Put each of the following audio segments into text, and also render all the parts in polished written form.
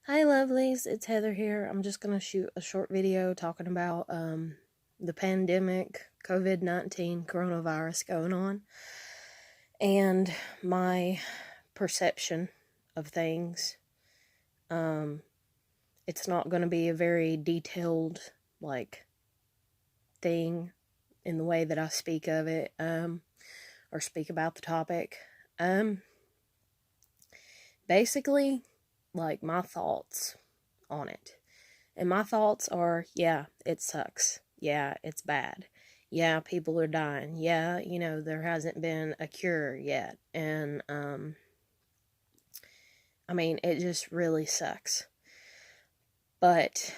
Hi lovelies, it's Heather here. I'm just gonna shoot a short video talking about the pandemic, COVID-19, coronavirus going on, and my perception of things. Um, it's not gonna be a very detailed thing in the way that I speak of it, or speak about the topic. Basically, my thoughts on it. And my thoughts are, yeah, it sucks. Yeah, it's bad. Yeah, people are dying. Yeah, there hasn't been a cure yet. And, it just really sucks. But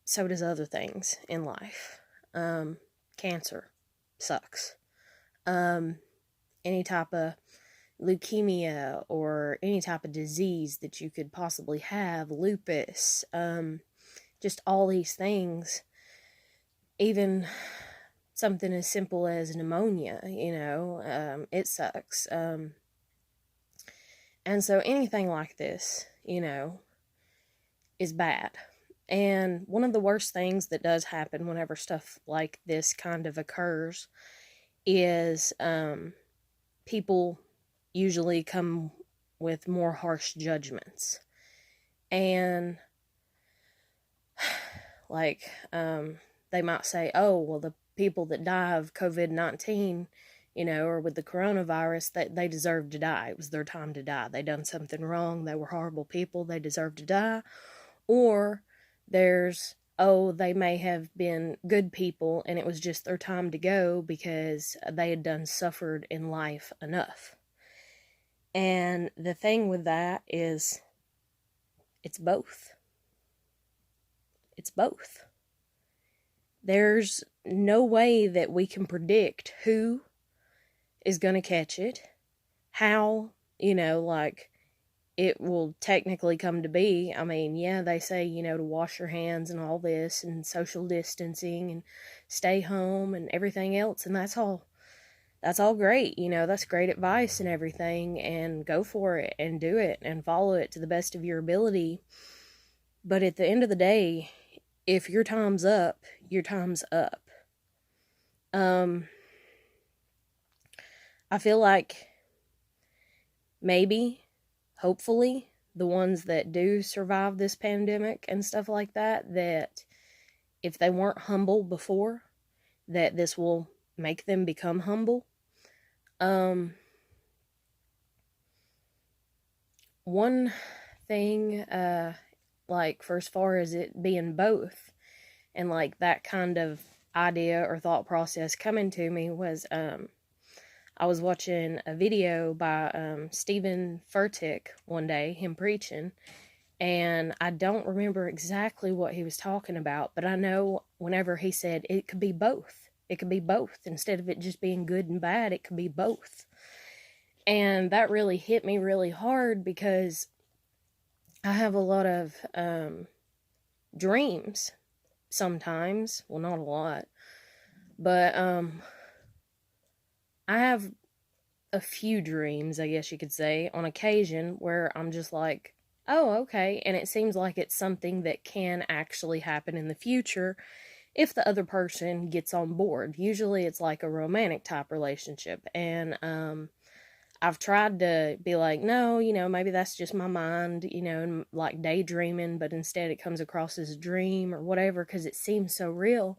so does other things in life. Cancer sucks. Any type of leukemia or any type of disease that you could possibly have, lupus, just all these things, even something as simple as pneumonia, it sucks. And so anything like this, is bad. And one of the worst things that does happen whenever stuff like this kind of occurs is people usually come with more harsh judgments. And they might say, oh, well, the people that die of COVID-19, or with the coronavirus, that they deserve to die. It was their time to die. They done something wrong. They were horrible people. They deserve to die. Or there's, oh, they may have been good people and it was just their time to go because they had done suffered in life enough. And the thing with that is, it's both. It's both. There's no way that we can predict who is going to catch it, how, it will technically come to be. Yeah, they say, to wash your hands and all this and social distancing and stay home and everything else. And that's all great. That's great advice and everything, and go for it and do it and follow it to the best of your ability. But at the end of the day, if your time's up, your time's up. I feel like maybe, hopefully, the ones that do survive this pandemic and stuff like that, that if they weren't humble before, that this will make them become humble. One thing, for as far as it being both, and that kind of idea or thought process coming to me was, I was watching a video by Stephen Furtick one day, him preaching, and I don't remember exactly what he was talking about, but I know whenever he said it could be both. It could be both. Instead of it just being good and bad, it could be both. And that really hit me really hard because I have a lot of dreams sometimes. Well, not a lot. But I have a few dreams, I guess you could say, on occasion where I'm just like, oh, okay. And it seems like it's something that can actually happen in the future if the other person gets on board. Usually it's like a romantic type relationship. And I've tried to be like, no, maybe that's just my mind, and like daydreaming, but instead it comes across as a dream or whatever because it seems so real.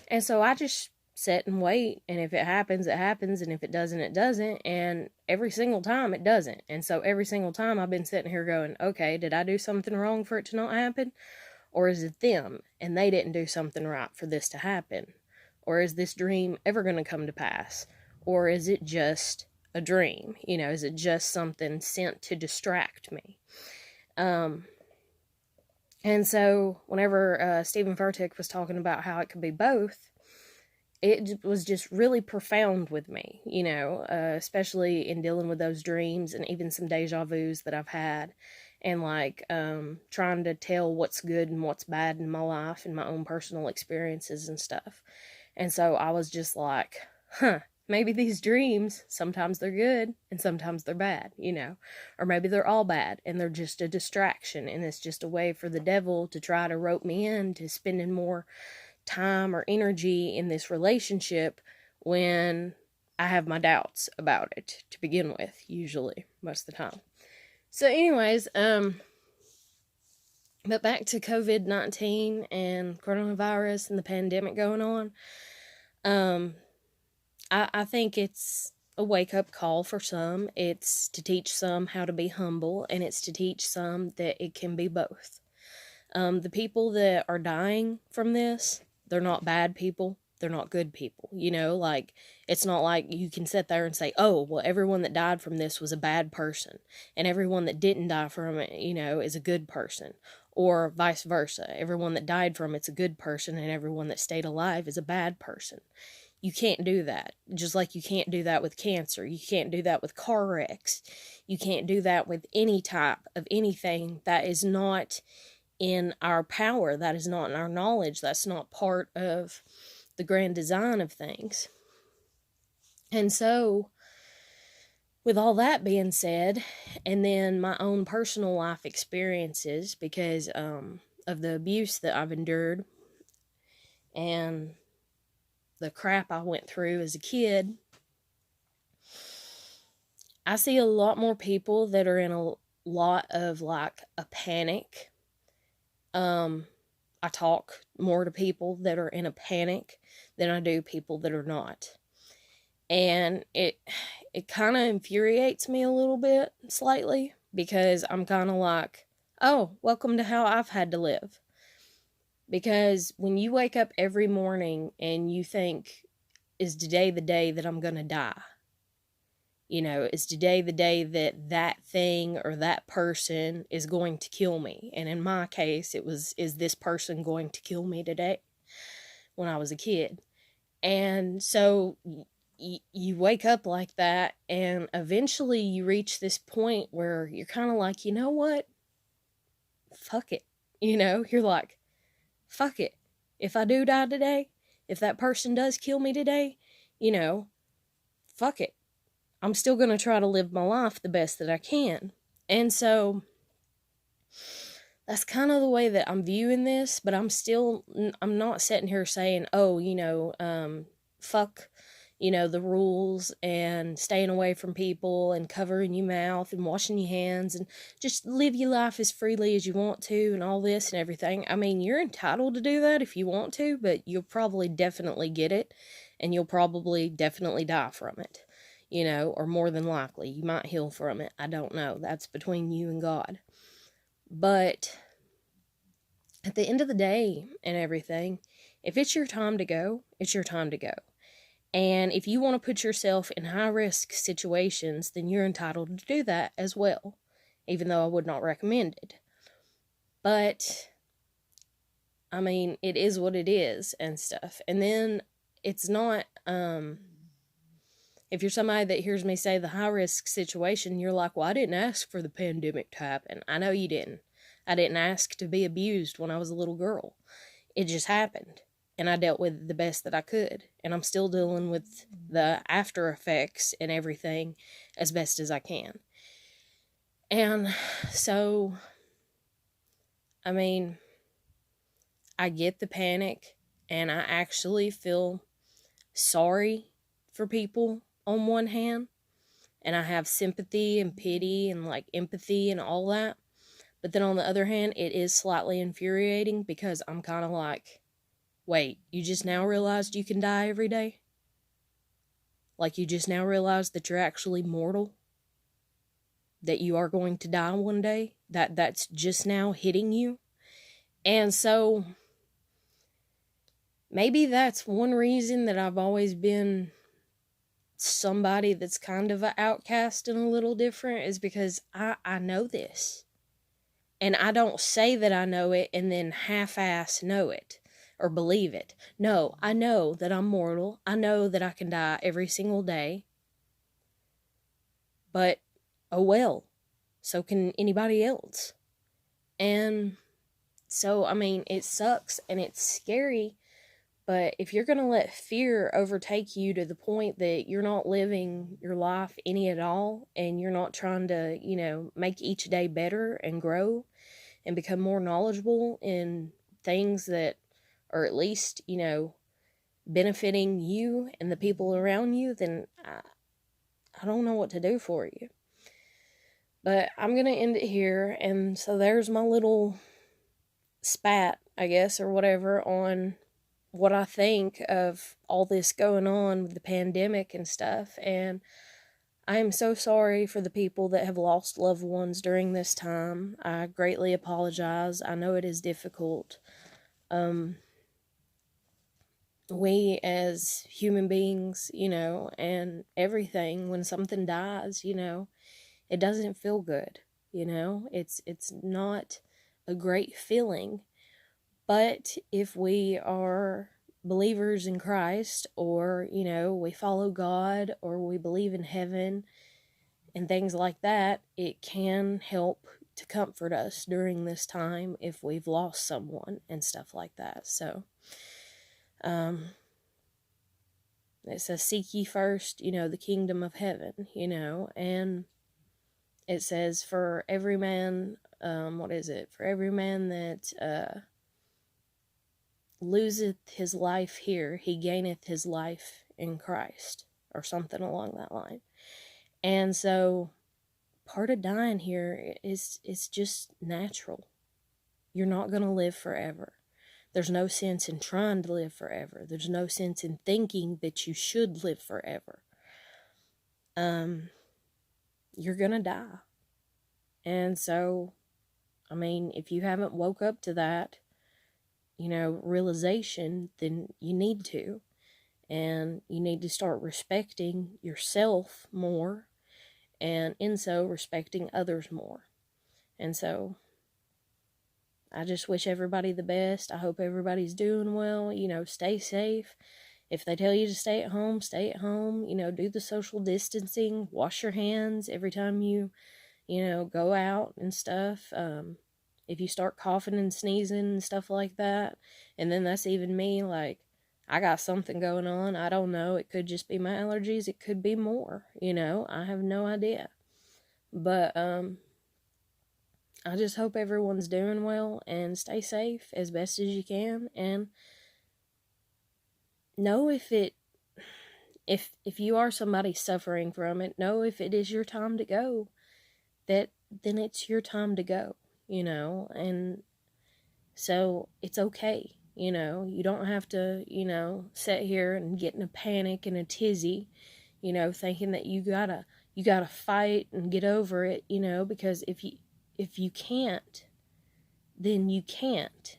And so I just sit and wait, and if it happens, it happens, and if it doesn't, it doesn't, and every single time it doesn't. And so every single time I've been sitting here going, okay, did I do something wrong for it to not happen? Or is it them, and they didn't do something right for this to happen? Or is this dream ever going to come to pass? Or is it just a dream? Is it just something sent to distract me? And so whenever Stephen Furtick was talking about how it could be both, it was just really profound with me, especially in dealing with those dreams and even some deja vus that I've had, and trying to tell what's good and what's bad in my life and my own personal experiences and stuff. And so I was just like, huh, maybe these dreams, sometimes they're good and sometimes they're bad, or maybe they're all bad and they're just a distraction, and it's just a way for the devil to try to rope me into spending more time or energy in this relationship when I have my doubts about it to begin with, usually, most of the time. So anyways, but back to COVID-19 and coronavirus and the pandemic going on. I think it's a wake-up call for some. It's to teach some how to be humble, and it's to teach some that it can be both. The people that are dying from this, they're not bad people. They're not good people. Like, it's not like you can sit there and say, oh, well, everyone that died from this was a bad person, and everyone that didn't die from it, is a good person. Or vice versa. Everyone that died from it's a good person, and everyone that stayed alive is a bad person. You can't do that. Just like you can't do that with cancer. You can't do that with car wrecks. You can't do that with any type of anything that is not in our power. That is not in our knowledge. That's not part of the grand design of things. And so, with all that being said, and then my own personal life experiences, because of the abuse that I've endured and the crap I went through as a kid, I see a lot more people that are in a lot of like a panic. I talk more to people that are in a panic than I do people that are not. And it kind of infuriates me a little bit, slightly, because I'm kind of like, oh, welcome to how I've had to live. Because when you wake up every morning and you think, is today the day that I'm going to die? Is today the day that that thing or that person is going to kill me? And in my case, it was, is this person going to kill me today? When I was a kid. And so you wake up like that, and eventually you reach this point where you're kind of like, you know what? Fuck it. You're like, fuck it. If I do die today, if that person does kill me today, fuck it. I'm still going to try to live my life the best that I can. And so that's kind of the way that I'm viewing this, but I'm not sitting here saying, oh, fuck, the rules and staying away from people and covering your mouth and washing your hands and just live your life as freely as you want to and all this and everything. I mean, you're entitled to do that if you want to, but you'll probably definitely get it, and you'll probably definitely die from it, or more than likely. You might heal from it. I don't know. That's between you and God. But at the end of the day and everything, if it's your time to go, it's your time to go. And if you want to put yourself in high-risk situations, then you're entitled to do that as well, even though I would not recommend it. But, I mean, it is what it is and stuff. And then it's not, if you're somebody that hears me say the high-risk situation, you're like, well, I didn't ask for the pandemic to happen. I know you didn't. I didn't ask to be abused when I was a little girl. It just happened. And I dealt with it the best that I could. And I'm still dealing with the after effects and everything as best as I can. And so, I mean, I get the panic, and I actually feel sorry for people on one hand. And I have sympathy and pity and like empathy and all that. But then on the other hand, it is slightly infuriating, because I'm kind of like, wait, you just now realized you can die every day? Like, you just now realized that you're actually mortal? That you are going to die one day? That's just now hitting you? And so, maybe that's one reason that I've always been somebody that's kind of an outcast and a little different, is because I know this. And I don't say that I know it and then half-ass know it or believe it. No, I know that I'm mortal. I know that I can die every single day. But, oh well, so can anybody else. And so, I mean, it sucks and it's scary, But if you're going to let fear overtake you to the point that you're not living your life any at all, and you're not trying to, make each day better and grow and become more knowledgeable in things that are at least, benefiting you and the people around you, then I don't know what to do for you. But I'm going to end it here. And so there's my little spat, I guess, or whatever, on what I think of all this going on with the pandemic and stuff. And I am so sorry for the people that have lost loved ones during this time. I greatly apologize. I know it is difficult. We as human beings, and everything, when something dies, it doesn't feel good. It's not a great feeling. But if we are believers in Christ, or, we follow God, or we believe in heaven and things like that, it can help to comfort us during this time if we've lost someone and stuff like that. So, it says, seek ye first, the kingdom of heaven, and it says, for every man, For every man that, loseth his life here, he gaineth his life in Christ, or something along that line. And so part of dying here is just natural. You're not going to live forever. There's no sense in trying to live forever. There's no sense in thinking that you should live forever. You're going to die. And so, if you haven't woke up to that, realization, then you need to. And you need to start respecting yourself more, and in so respecting others more. And so I just wish everybody the best. I hope everybody's doing well. Stay safe. If they tell you to stay at home, stay at home. Do the social distancing. Wash your hands every time you, go out and stuff. If you start coughing and sneezing and stuff like that, and then that's even me, like, I got something going on. I don't know. It could just be my allergies. It could be more. I have no idea. But I just hope everyone's doing well, and stay safe as best as you can, and know if you are somebody suffering from it, know if it is your time to go, then it's your time to go, and so it's okay. You don't have to, sit here and get in a panic and a tizzy, thinking that you gotta fight and get over it, because if you can't, then you can't.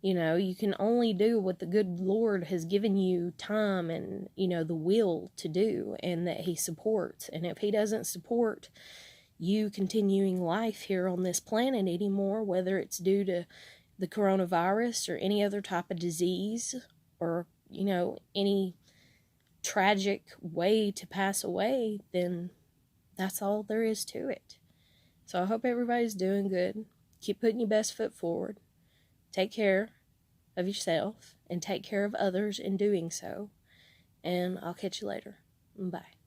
You can only do what the good Lord has given you time and, the will to do, and that He supports. And if He doesn't support you continuing life here on this planet anymore, whether it's due to the coronavirus or any other type of disease, or, any tragic way to pass away, then that's all there is to it. So I hope everybody's doing good. Keep putting your best foot forward. Take care of yourself and take care of others in doing so. And I'll catch you later. Bye.